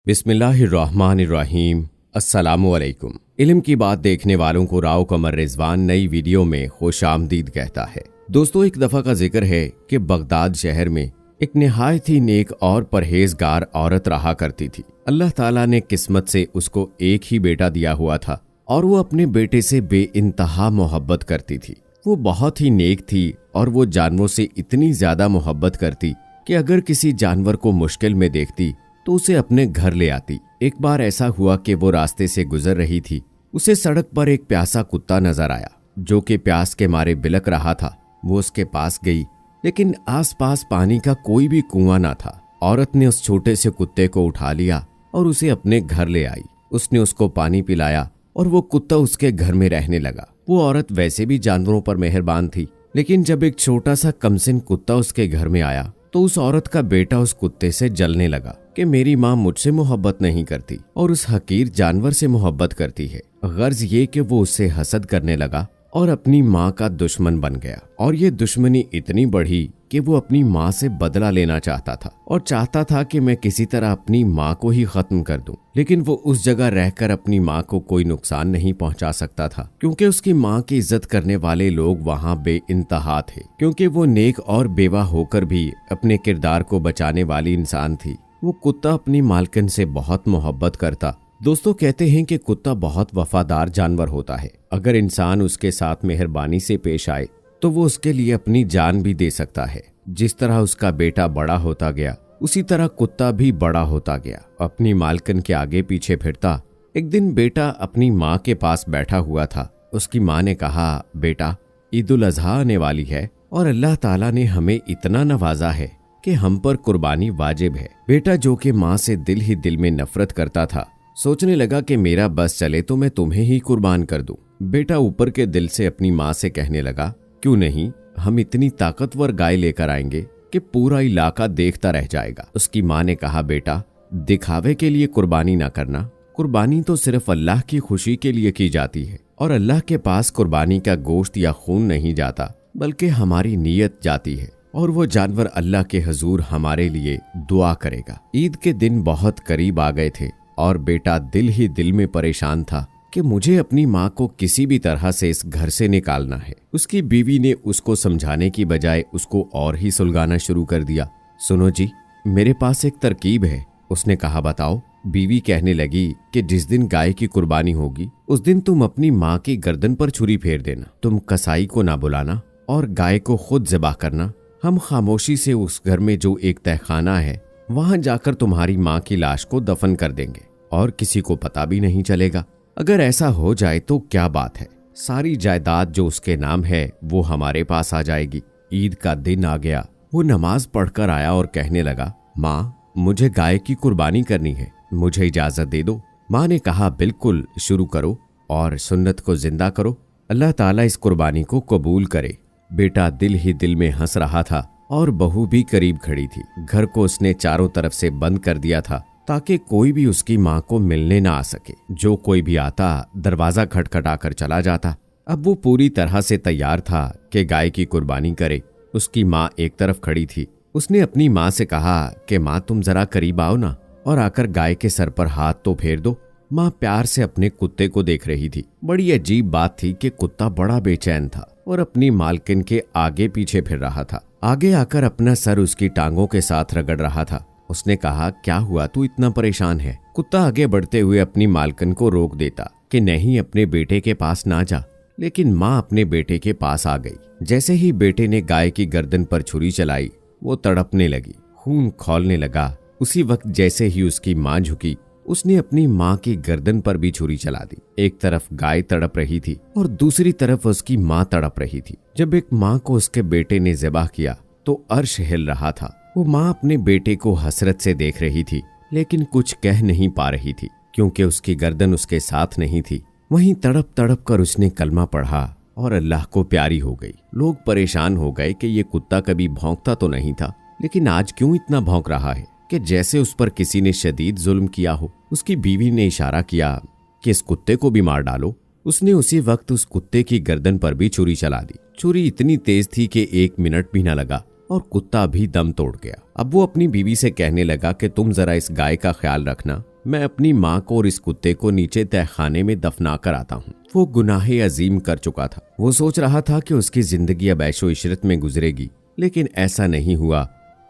बिस्मिल्लाहिर्रहमानिर्रहीम। अस्सलामुअलैकुम। इल्म की बात देखने वालों को राव कमर रिजवान नई वीडियो में खुश आमदीद कहता है। दोस्तों, एक दफ़ा का जिक्र है कि बगदाद शहर में एक निहायत ही नेक और परहेजगार औरत रहा करती थी। अल्लाह ताला ने किस्मत से उसको एक ही बेटा दिया हुआ था और वो अपने बेटे से बेइंतहा मोहब्बत करती थी। वो बहुत ही नेक थी और वो जानवरों से इतनी ज्यादा मोहब्बत करती कि अगर किसी जानवर को मुश्किल में देखती तो उसे अपने घर ले आती। एक बार ऐसा हुआ कि वो रास्ते से गुजर रही थी। उसे सड़क पर एक प्यासा कुत्ता नजर आया जो कि प्यास के मारे बिलक रहा था। वो उसके पास गई, लेकिन आसपास पानी का कोई भी कुआं ना था। औरत ने उस छोटे से कुत्ते को उठा लिया और उसे अपने घर ले आई। उसने उसको पानी पिलाया और वो कुत्ता उसके घर में रहने लगा। वो औरत वैसे भी जानवरों पर मेहरबान थी, लेकिन जब एक छोटा सा कमसिन कुत्ता उसके घर में आया तो उस औरत का बेटा उस कुत्ते से जलने लगा कि मेरी माँ मुझसे मोहब्बत नहीं करती और उस हकीर जानवर से मोहब्बत करती है। गर्ज ये कि वो उससे हसद करने लगा और अपनी माँ का दुश्मन बन गया। और ये दुश्मनी इतनी बढ़ी कि वो अपनी माँ से बदला लेना चाहता था और चाहता था कि मैं किसी तरह अपनी माँ को ही खत्म कर दूं। लेकिन वो उस जगह रहकर अपनी माँ को कोई नुकसान नहीं पहुंचा सकता था, क्योंकि उसकी माँ की इज्जत करने वाले लोग वहाँ बेइंतहा थे। क्योंकि वो नेक और बेवा होकर भी अपने किरदार को बचाने वाली इंसान थी। वो कुत्ता अपनी मालकिन से बहुत मोहब्बत करता। दोस्तों, कहते हैं कि कुत्ता बहुत वफादार जानवर होता है। अगर इंसान उसके साथ मेहरबानी से पेश आए तो वो उसके लिए अपनी जान भी दे सकता है। जिस तरह उसका बेटा बड़ा होता गया, उसी तरह कुत्ता भी बड़ा होता गया, अपनी मालकिन के आगे पीछे फिरता। एक दिन बेटा अपनी माँ के पास बैठा हुआ था। उसकी माँ ने कहा, बेटा, ईद उल अजहा आने वाली है और अल्लाह ताला ने हमें इतना नवाजा है कि हम पर कुर्बानी वाजिब है। बेटा, जो कि माँ से दिल ही दिल में नफरत करता था, सोचने लगा कि मेरा बस चले तो मैं तुम्हें ही कुर्बान कर दूं। बेटा ऊपर के दिल से अपनी माँ से कहने लगा, क्यों नहीं, हम इतनी ताकतवर गाय लेकर आएंगे कि पूरा इलाका देखता रह जाएगा। उसकी माँ ने कहा, बेटा, दिखावे के लिए कुर्बानी ना करना। कुर्बानी तो सिर्फ अल्लाह की खुशी के लिए की जाती है और अल्लाह के पास कुर्बानी का गोश्त या खून नहीं जाता, बल्कि हमारी नीयत जाती है और वो जानवर अल्लाह के हजूर हमारे लिए दुआ करेगा। ईद के दिन बहुत करीब आ गए थे और बेटा दिल ही दिल में परेशान था कि मुझे अपनी माँ को किसी भी तरह से इस घर से निकालना है। उसकी बीवी ने उसको समझाने की बजाय उसको और ही सुलगाना शुरू कर दिया। सुनो जी, मेरे पास एक तरकीब है। उसने कहा, बताओ। बीवी कहने लगी कि जिस दिन गाय की कुर्बानी होगी उस दिन तुम अपनी माँ की गर्दन पर छुरी फेर देना। तुम कसाई को ना बुलाना और गाय को खुद ज़िबा करना। हम खामोशी से उस घर में जो एक तहखाना है वहां जाकर तुम्हारी माँ की लाश को दफन कर देंगे और किसी को पता भी नहीं चलेगा। अगर ऐसा हो जाए तो क्या बात है, सारी जायदाद जो उसके नाम है वो हमारे पास आ जाएगी। ईद का दिन आ गया। वो नमाज पढ़कर आया और कहने लगा, माँ, मुझे गाय की कुर्बानी करनी है, मुझे इजाजत दे दो। माँ ने कहा, बिल्कुल, शुरू करो और सुन्नत को जिंदा करो। अल्लाह ताला इस कुर्बानी को कबूल करे। बेटा दिल ही दिल में हंस रहा था और बहू भी करीब खड़ी थी। घर को उसने चारों तरफ से बंद कर दिया था ताकि कोई भी उसकी माँ को मिलने ना आ सके। जो कोई भी आता दरवाजा खटखटाकर चला जाता। अब वो पूरी तरह से तैयार था कि गाय की कुर्बानी करे। उसकी माँ एक तरफ खड़ी थी। उसने अपनी माँ से कहा कि माँ, तुम जरा करीब आओ ना और आकर गाय के सर पर हाथ तो फेर दो। माँ प्यार से अपने कुत्ते को देख रही थी। बड़ी अजीब बात थी कि कुत्ता बड़ा बेचैन था और अपनी मालकिन के आगे पीछे फिर रहा था। आगे आकर अपना सर उसकी टांगों के साथ रगड़ रहा था। उसने कहा, क्या हुआ, तू इतना परेशान है? कुत्ता आगे बढ़ते हुए अपनी मालकिन को रोक देता कि नहीं, अपने बेटे के पास ना जा। लेकिन माँ अपने बेटे के पास आ गई। जैसे ही बेटे ने गाय की गर्दन पर छुरी चलाई, वो तड़पने लगी, खून खौलने लगा। उसी वक्त जैसे ही उसकी माँ झुकी, उसने अपनी माँ की गर्दन पर भी छुरी चला दी। एक तरफ गाय तड़प रही थी और दूसरी तरफ उसकी माँ तड़प रही थी। जब एक माँ को उसके बेटे ने ज़िबा किया तो अर्श हिल रहा था। वो माँ अपने बेटे को हसरत से देख रही थी, लेकिन कुछ कह नहीं पा रही थी क्योंकि उसकी गर्दन उसके साथ नहीं थी। वहीं तड़प तड़प कर उसने कलमा पढ़ा और अल्लाह को प्यारी हो गई। लोग परेशान हो गए कि ये कुत्ता कभी भौंकता तो नहीं था, लेकिन आज क्यों इतना भौंक रहा है कि जैसे उस पर किसी ने शदीद जुल्म किया हो। उसकी बीवी ने इशारा किया कि इस कुत्ते को भी मार डालो। उसने उसी वक्त उस कुत्ते की गर्दन पर भी छुरी चला दी। छुरी इतनी तेज थी कि 1 मिनट भी न लगा और कुत्ता भी दम तोड़ गया। अब वो अपनी बीवी से कहने लगा कि तुम जरा इस गाय का ख्याल रखना मैं अपनी माँ को और इस कुत्ते को नीचे तहखाने में दफना कर आता हूँ। वो गुनाहे अजीम कर चुका था। वो सोच रहा था कि उसकी जिंदगी अब ऐशो इशरत में गुजरेगी, लेकिन ऐसा नहीं हुआ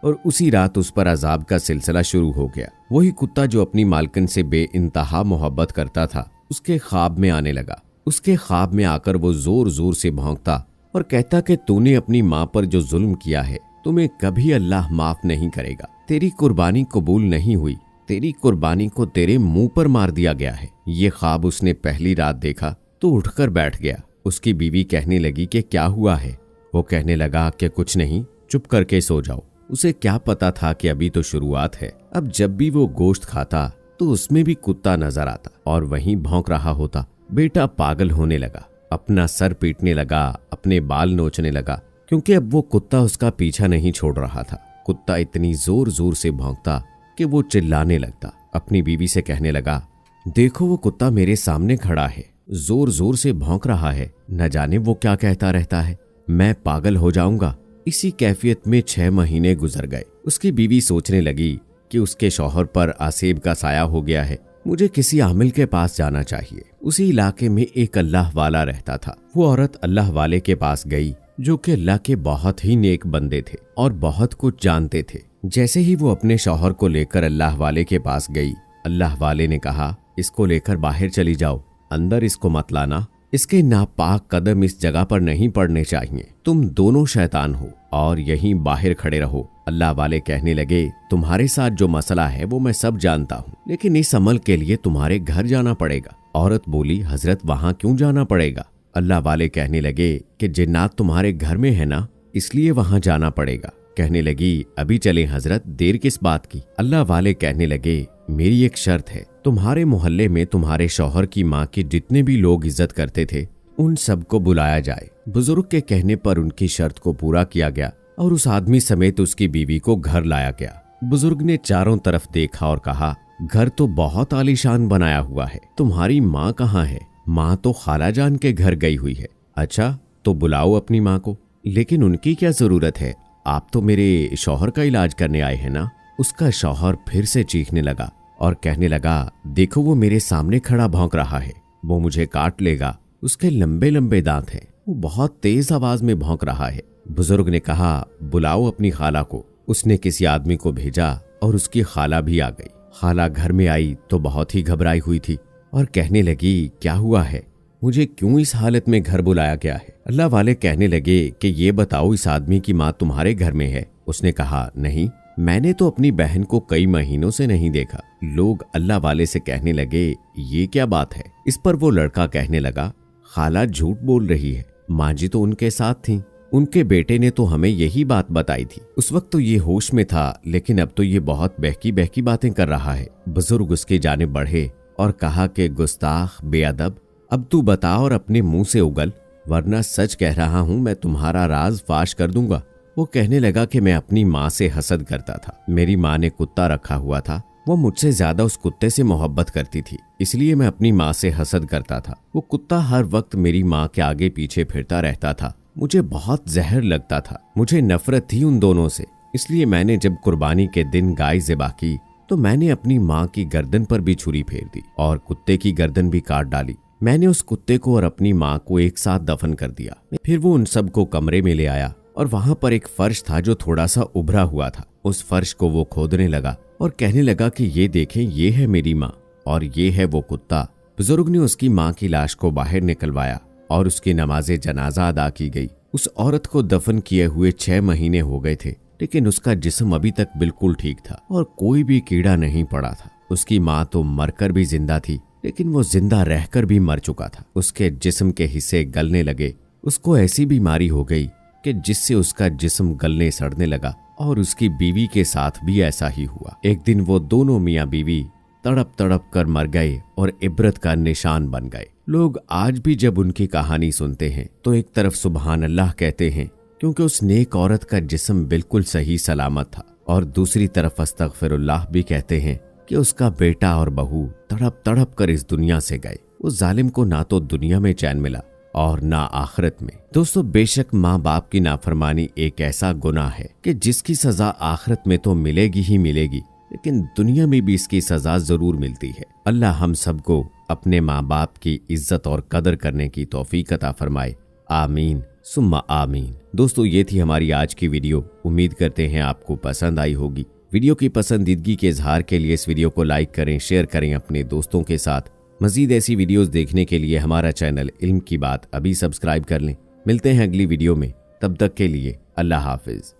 और उसी रात उस पर अजाब का सिलसिला शुरू हो गया। वही कुत्ता जो अपनी मालकिन से बेइंतहा मोहब्बत करता था, उसके ख्वाब में आने लगा। उसके ख्वाब में आकर वो जोर जोर से भौंकता और कहता कि तूने अपनी माँ पर जो जुल्म किया है, तुम्हें कभी अल्लाह माफ नहीं करेगा। तेरी कुर्बानी कबूल नहीं हुई, तेरी कुर्बानी को तेरे मुंह पर मार दिया गया है। ये ख्वाब उसने पहली रात देखा तो उठकर बैठ गया। उसकी बीवी कहने लगी कि क्या हुआ है? वो कहने लगा कि कुछ नहीं, चुप करके सो जाओ। उसे क्या पता था कि अभी तो शुरुआत है। अब जब भी वो गोश्त खाता तो उसमें भी कुत्ता नजर आता और वहीं भौंक रहा होता। बेटा पागल होने लगा, अपना सर पीटने लगा, अपने बाल नोचने लगा, क्योंकि अब वो कुत्ता उसका पीछा नहीं छोड़ रहा था। कुत्ता इतनी जोर जोर से भौंकता कि वो चिल्लाने लगता। अपनी बीवी से कहने लगा, देखो वो कुत्ता मेरे सामने खड़ा है, जोर जोर से भौंक रहा है, न जाने वो क्या कहता रहता है, मैं पागल हो जाऊंगा। इसी कैफियत में 6 महीने गुजर गए। उसकी बीवी सोचने लगी कि उसके शौहर पर आसेब का साया हो गया है, मुझे किसी आमिल के पास जाना चाहिए। उसी इलाके में एक अल्लाह वाला रहता था। वो औरत अल्लाह वाले के पास गई, जो कि अल्लाह के बहुत ही नेक बंदे थे और बहुत कुछ जानते थे। जैसे ही वो अपने शौहर को लेकर अल्लाह वाले के पास गई, अल्लाह वाले ने कहा, इसको लेकर बाहर चली जाओ, अंदर इसको मत लाना, इसके नापाक कदम इस जगह पर नहीं पड़ने चाहिए। तुम दोनों शैतान हो और यहीं बाहर खड़े रहो। अल्लाह वाले कहने लगे, तुम्हारे साथ जो मसला है वो मैं सब जानता हूँ, लेकिन इस अमल के लिए तुम्हारे घर जाना पड़ेगा। औरत बोली, हजरत वहाँ क्यों जाना पड़ेगा? अल्लाह वाले कहने लगे कि जिन्नात तुम्हारे घर में है ना, इसलिए वहाँ जाना पड़ेगा। कहने लगी, अभी चले हजरत, देर किस बात की? अल्लाह वाले कहने लगे, मेरी एक शर्त है, तुम्हारे मोहल्ले में तुम्हारे शौहर की माँ के जितने भी लोग इज्जत करते थे उन सबको बुलाया जाए। बुजुर्ग के कहने पर उनकी शर्त को पूरा किया गया और उस आदमी समेत उसकी बीवी को घर लाया गया। बुजुर्ग ने चारों तरफ देखा और कहा, घर तो बहुत आलीशान बनाया हुआ है, तुम्हारी माँ कहाँ है? माँ तो खाला जान के घर गई हुई है। अच्छा तो बुलाओ अपनी माँ को। लेकिन उनकी क्या जरूरत है, आप तो मेरे शौहर का इलाज करने आए हैं ना। उसका शौहर फिर से चीखने लगा और कहने लगा, देखो वो मेरे सामने खड़ा भौंक रहा है, वो मुझे काट लेगा, उसके लंबे लंबे दांत हैं, वो बहुत तेज आवाज में भौंक रहा है। बुजुर्ग ने कहा, बुलाओ अपनी खाला को। उसने किसी आदमी को भेजा और उसकी खाला भी आ गई। खाला घर में आई तो बहुत ही घबराई हुई थी और कहने लगी, क्या हुआ है, मुझे क्यों इस हालत में घर बुलाया गया है? अल्लाह वाले कहने लगे कि ये बताओ, इस आदमी की माँ तुम्हारे घर में है? उसने कहा, नहीं, मैंने तो अपनी बहन को कई महीनों से नहीं देखा। लोग अल्लाह वाले से कहने लगे, ये क्या बात है? इस पर वो लड़का कहने लगा, खाला झूठ बोल रही है, माँ जी तो उनके साथ थी, उनके बेटे ने तो हमें यही बात बताई थी। उस वक्त तो ये होश में था, लेकिन अब तो ये बहुत बहकी बहकी बातें कर रहा है। बुजुर्ग उसके जानिब बढ़े और कहा कि गुस्ताख, बेअदब, अब तू बता और अपने मुंह से उगल, वरना सच कह रहा हूं मैं तुम्हारा राज फाश कर दूंगा। वो कहने लगा कि मैं अपनी माँ से हसद करता था। मेरी माँ ने कुत्ता रखा हुआ था, वो मुझसे ज्यादा उस कुत्ते से मोहब्बत करती थी, इसलिए मैं अपनी माँ से हसद करता था। वो कुत्ता हर वक्त मेरी माँ के आगे पीछे फिरता रहता था, मुझे बहुत जहर लगता था, मुझे नफरत थी उन दोनों से। इसलिए मैंने जब कुर्बानी के दिन गाय ज़िबा की तो मैंने अपनी माँ की गर्दन पर भी छुरी फेर दी और कुत्ते की गर्दन भी काट डाली। मैंने उस कुत्ते को और अपनी माँ को एक साथ दफन कर दिया। फिर वो उन सबको कमरे में ले आया और वहां पर एक फर्श था जो थोड़ा सा उभरा हुआ था। उस फर्श को वो खोदने लगा और कहने लगा कि ये देखें, ये है मेरी माँ और ये है वो कुत्ता। बुजुर्ग ने उसकी माँ की लाश को बाहर निकलवाया और उसकी नमाज़े जनाजा अदा की गई। उस औरत को दफन किए हुए 6 महीने हो गए थे, लेकिन उसका जिस्म अभी तक बिल्कुल ठीक था और कोई भी कीड़ा नहीं पड़ा था। उसकी माँ तो मरकर भी जिंदा थी, लेकिन वो जिंदा रहकर भी मर चुका था। उसके जिस्म के हिस्से गलने लगे। उसको ऐसी बीमारी हो गई कि जिससे उसका जिस्म गलने सड़ने लगा और उसकी बीवी के साथ भी ऐसा ही हुआ। एक दिन वो दोनों मियाँ बीवी तड़प तड़प कर मर गए और इबरत का निशान बन गए। लोग आज भी जब उनकी कहानी सुनते हैं तो एक तरफ सुबहान अल्लाह कहते हैं, क्योंकि उस नेक औरत का जिस्म बिल्कुल सही सलामत था, और दूसरी तरफ अस्तगफिरुल्लाह भी कहते हैं कि उसका बेटा और बहू तड़प तड़प कर इस दुनिया से गए। उस जालिम को ना तो दुनिया में चैन मिला और ना आखिरत में। दोस्तों, बेशक माँ बाप की नाफरमानी एक ऐसा गुनाह है कि जिसकी सजा आखिरत में तो मिलेगी ही मिलेगी, लेकिन दुनिया में भी इसकी सजा जरूर मिलती है। अल्लाह हम सबको अपने माँ बाप की इज्जत और कदर करने की तौफीक अता फरमाए। आमीन सुम्मा आमीन। दोस्तों, ये थी हमारी आज की वीडियो। उम्मीद करते हैं आपको पसंद आई होगी। वीडियो की पसंदीदगी के इजहार के लिए इस वीडियो को लाइक करें, शेयर करें अपने दोस्तों के साथ। मजीद ऐसी वीडियोस देखने के लिए हमारा चैनल इल्म की बात अभी सब्सक्राइब कर लें। मिलते हैं अगली वीडियो में, तब तक के लिए अल्लाह हाफिज।